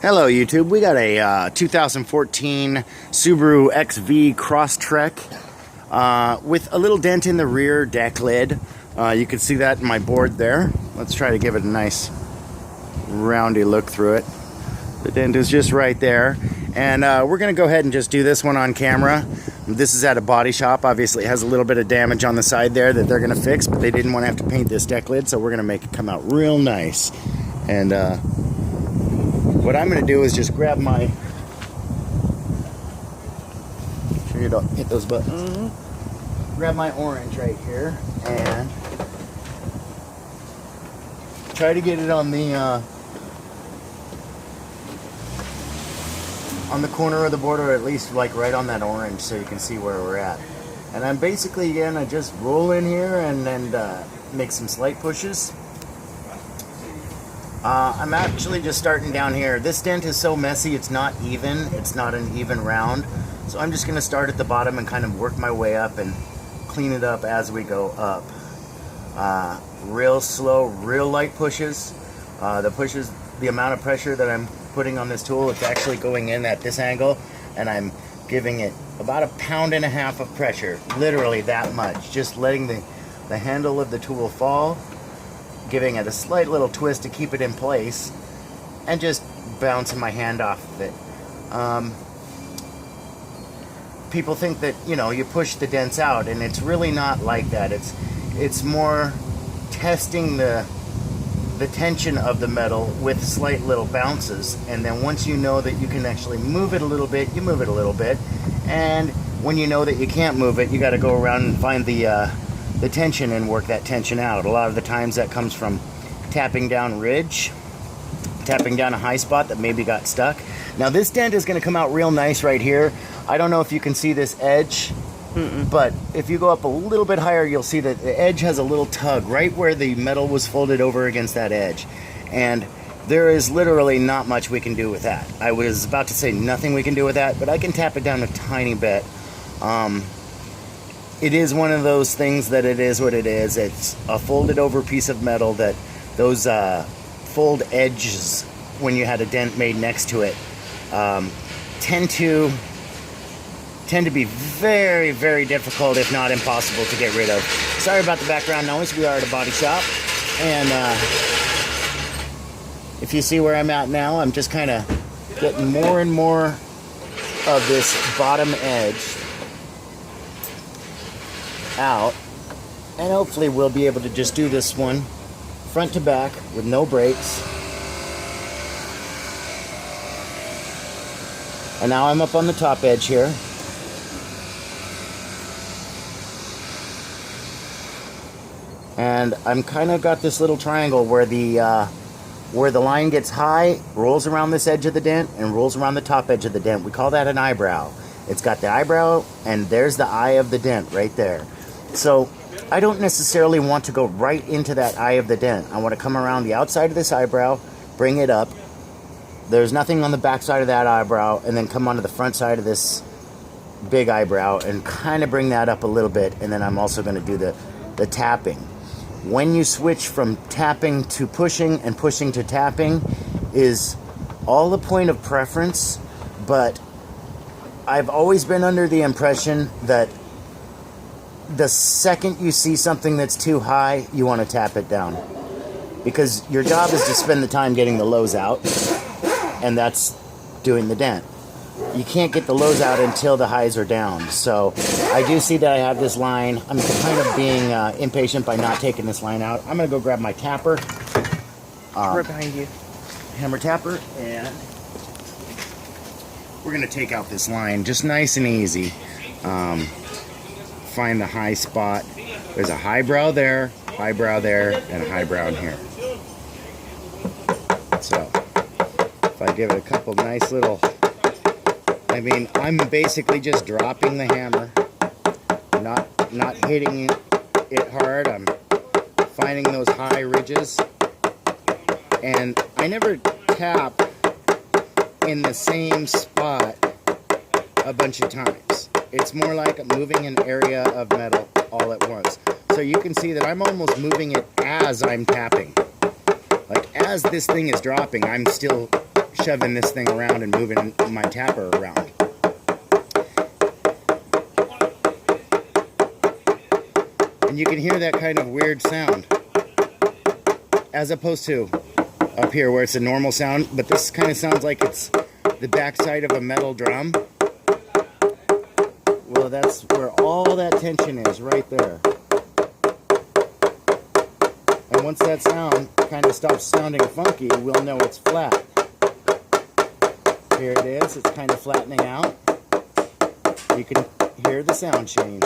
Hello YouTube, we got a 2014 Subaru XV Crosstrek with a little dent in the rear deck lid. You can see that in my board there. Let's try to give it a nice roundy look through it. The dent is just right there. And we're going to go ahead and just do this one on camera. This is at a body shop. Obviously it has a little bit of damage on the side there that they're going to fix, but they didn't want to have to paint this deck lid, so we're going to make it come out real nice. And what I'm going to do is just grab my... Make sure you don't hit those buttons. Grab my orange right here and try to get it on the corner of the board, or at least like right on that orange, so you can see where we're at. And I'm basically going to just roll in here and then make some slight pushes. I'm actually just starting down here. This dent is so messy, it's not even. It's not an even round. So I'm just going to start at the bottom and kind of work my way up and clean it up as we go up. Real slow, real light pushes. The amount of pressure that I'm putting on this tool, it's actually going in at this angle, and I'm giving it about 1.5 pounds of pressure. Literally that much. Just letting the handle of the tool fall, giving it a slight little twist to keep it in place, and just bouncing my hand off of it. People think that, you know, you push the dents out, and it's really not like that. It's more testing the tension of the metal with slight little bounces, and then once you know that you can actually move it a little bit, you move it a little bit, and when you know that you can't move it, you got to go around and find the tension and work that tension out. A lot of the times that comes from tapping down ridge, tapping down a high spot that maybe got stuck. Now this dent is going to come out real nice right here. I don't know if you can see this edge, but if you go up a little bit higher, you'll see that the edge has a little tug right where the metal was folded over against that edge. And there is literally not much we can do with that. I was about to say nothing we can do with that, but I can tap it down a tiny bit. It is one of those things that it is what it is. It's a folded over piece of metal that those fold edges, when you had a dent made next to it, tend to be very, very difficult, if not impossible, to get rid of. Sorry about the background noise. We are at a body shop, and if you see where I'm at now, I'm just kind of getting more and more of this bottom edge out, and hopefully we'll be able to just do this one front to back with no brakes. And now I'm up on the top edge here. And I'm kind of got this little triangle where the line gets high, rolls around this edge of the dent, and rolls around the top edge of the dent. We call that an eyebrow. It's got the eyebrow, and there's the eye of the dent right there. So I don't necessarily want to go right into that eye of the dent. I want to come around the outside of this eyebrow, bring it up. There's nothing on the back side of that eyebrow, and then come onto the front side of this big eyebrow and kind of bring that up a little bit. And then I'm also going to do the tapping. When you switch from tapping to pushing and pushing to tapping is all a point of preference, but I've always been under the impression that the second you see something that's too high, you want to tap it down. Because your job is to spend the time getting the lows out, and that's doing the dent. You can't get the lows out until the highs are down. So I do see that I have this line. I'm kind of being impatient by not taking this line out. I'm going to go grab my tapper. Right behind you. Hammer tapper, and we're going to take out this line just nice and easy. Find the high spot. There's a high brow there, and a high brow in here. So if I give it a couple nice little... I mean, I'm basically just dropping the hammer, not hitting it hard. I'm finding those high ridges, and I never tap in the same spot a bunch of times. It's more like I'm moving an area of metal all at once. So you can see that I'm almost moving it as I'm tapping. Like as this thing is dropping, I'm still shoving this thing around and moving my tapper around. And you can hear that kind of weird sound, as opposed to up here where it's a normal sound, but this kind of sounds like it's the backside of a metal drum. Well, that's where all that tension is, right there. And once that sound kind of stops sounding funky, we'll know it's flat. Here it is, it's kind of flattening out. You can hear the sound change.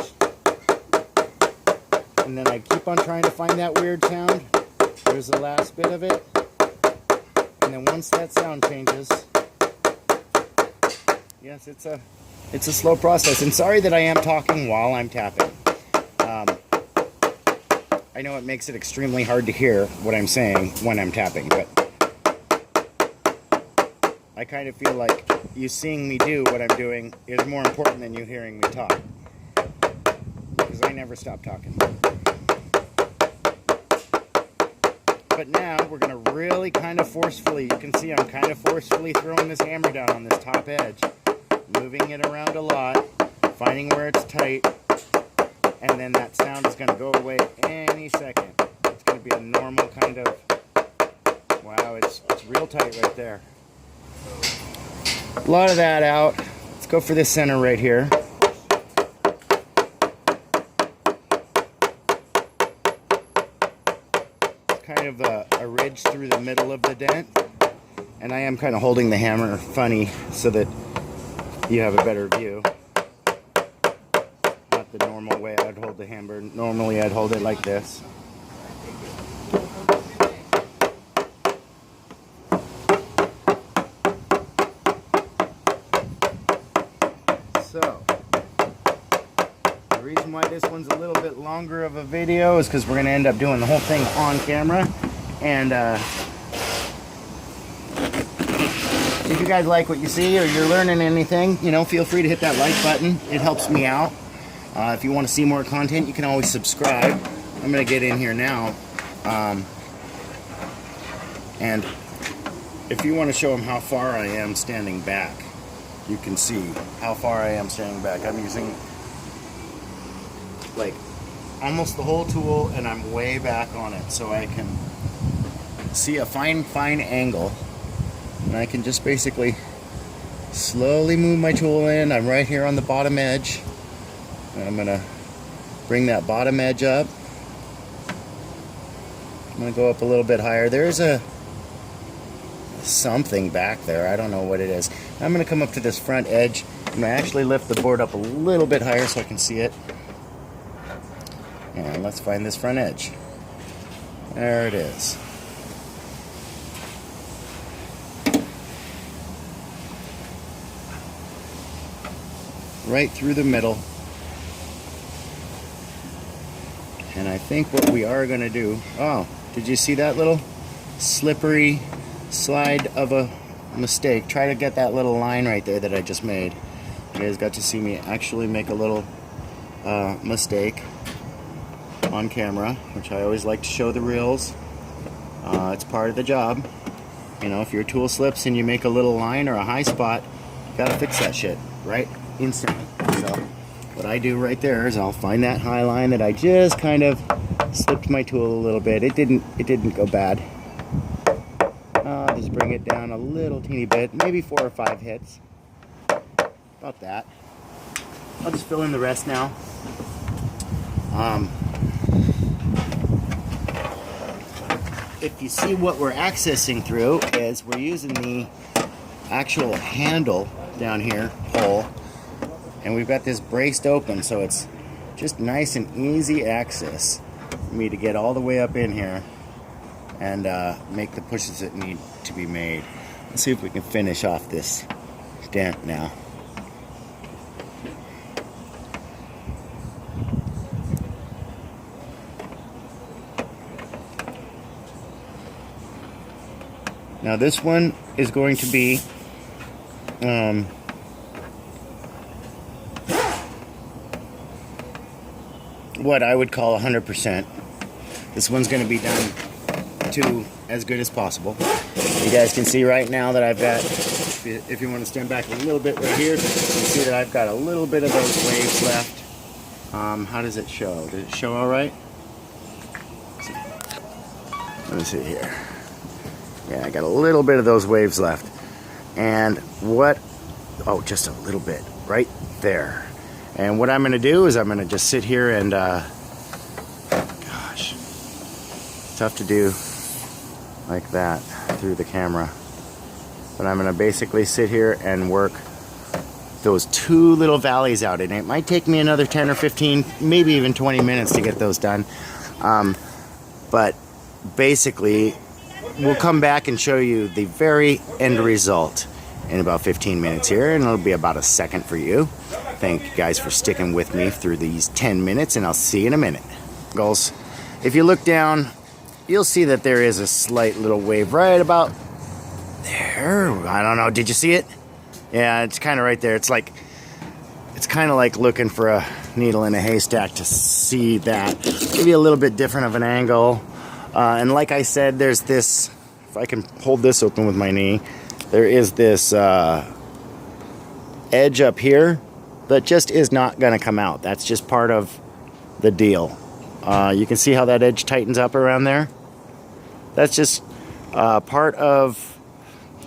And then I keep on trying to find that weird sound. There's the last bit of it. And then once that sound changes, yes, it's a slow process. And sorry that I am talking while I'm tapping. I know it makes it extremely hard to hear what I'm saying when I'm tapping, but I kind of feel like you seeing me do what I'm doing is more important than you hearing me talk. Because I never stop talking. But now we're going to really kind of forcefully, you can see I'm kind of forcefully throwing this hammer down on this top edge, moving it around a lot, finding where it's tight, and then that sound is going to go away any second. It's going to be a normal kind of, wow, it's real tight right there. A lot of that out. Let's go for this center right here. Kind of a ridge through the middle of the dent, and I am kind of holding the hammer funny so that you have a better view. Not the normal way I'd hold the hammer. Normally I'd hold it like this. So the reason why this one's a little bit longer of a video is because we're going to end up doing the whole thing on camera. And if you guys like what you see or you're learning anything, you know, feel free to hit that like button. It helps me out. If you want to see more content, you can always subscribe. I'm going to get in here now. And if you want to show them how far I am standing back, you can see how far I am standing back. I'm using like almost the whole tool, and I'm way back on it, so I can see a fine angle, and I can just basically slowly move my tool in. I'm right here on the bottom edge, and I'm gonna bring that bottom edge up. I'm gonna go up a little bit higher. There's a something back there, I don't know what it is. I'm gonna come up to this front edge. I'm gonna actually lift the board up a little bit higher so I can see it. And let's find this front edge. There it is. Right through the middle. And I think what we are going to do... Oh, did you see that little slippery slide of a mistake? Try to get that little line right there that I just made. You guys got to see me actually make a little mistake on camera, which I always like to show the reels. It's part of the job. You know, if your tool slips and you make a little line or a high spot, you gotta fix that shit right instantly. So what I do right there is I'll find that high line that I just kind of slipped my tool a little bit. It didn't go bad. I'll just bring it down a little teeny bit, maybe 4 or 5 hits. About that. I'll just fill in the rest now. If you see what we're accessing through is we're using the actual handle down here, hole, and we've got this braced open, so it's just nice and easy access for me to get all the way up in here and make the pushes that need to be made. Let's see if we can finish off this dent now. Now this one is going to be what I would call 100%. This one's going to be done to as good as possible. You guys can see right now that I've got, if you want to stand back a little bit right here, you can see that I've got a little bit of those waves left. How does it show? Does it show all right? Let me see here. Yeah, I got a little bit of those waves left. And what, oh, just a little bit right there. And what I'm going to do is I'm going to just sit here and, gosh, tough to do like that through the camera. But I'm going to basically sit here and work those two little valleys out. And it might take me another 10 or 15, maybe even 20 minutes to get those done. But basically, we'll come back and show you the very end result in about 15 minutes here, and it'll be about a second for you. Thank you guys for sticking with me through these 10 minutes, and I'll see you in a minute. Goals. If you look down, you'll see that there is a slight little wave right about there. I don't know, did you see it? Yeah, it's kind of right there. It's kind of like looking for a needle in a haystack to see that. Maybe a little bit different of an angle. And like I said, there's this, if I can hold this open with my knee, there is this edge up here that just is not going to come out. That's just part of the deal. You can see how that edge tightens up around there. That's just part of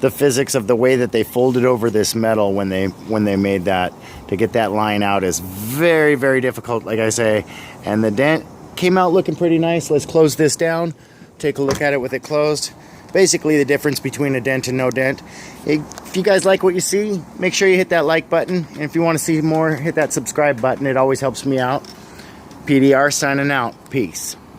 the physics of the way that they folded over this metal when they made that. To get that line out is very, very difficult, like I say. And the dent came out looking pretty nice. Let's close this down. Take a look at it with it closed. Basically the difference between a dent and no dent. If you guys like what you see, make sure you hit that like button. And if you want to see more, hit that subscribe button. It always helps me out. PDR signing out. Peace.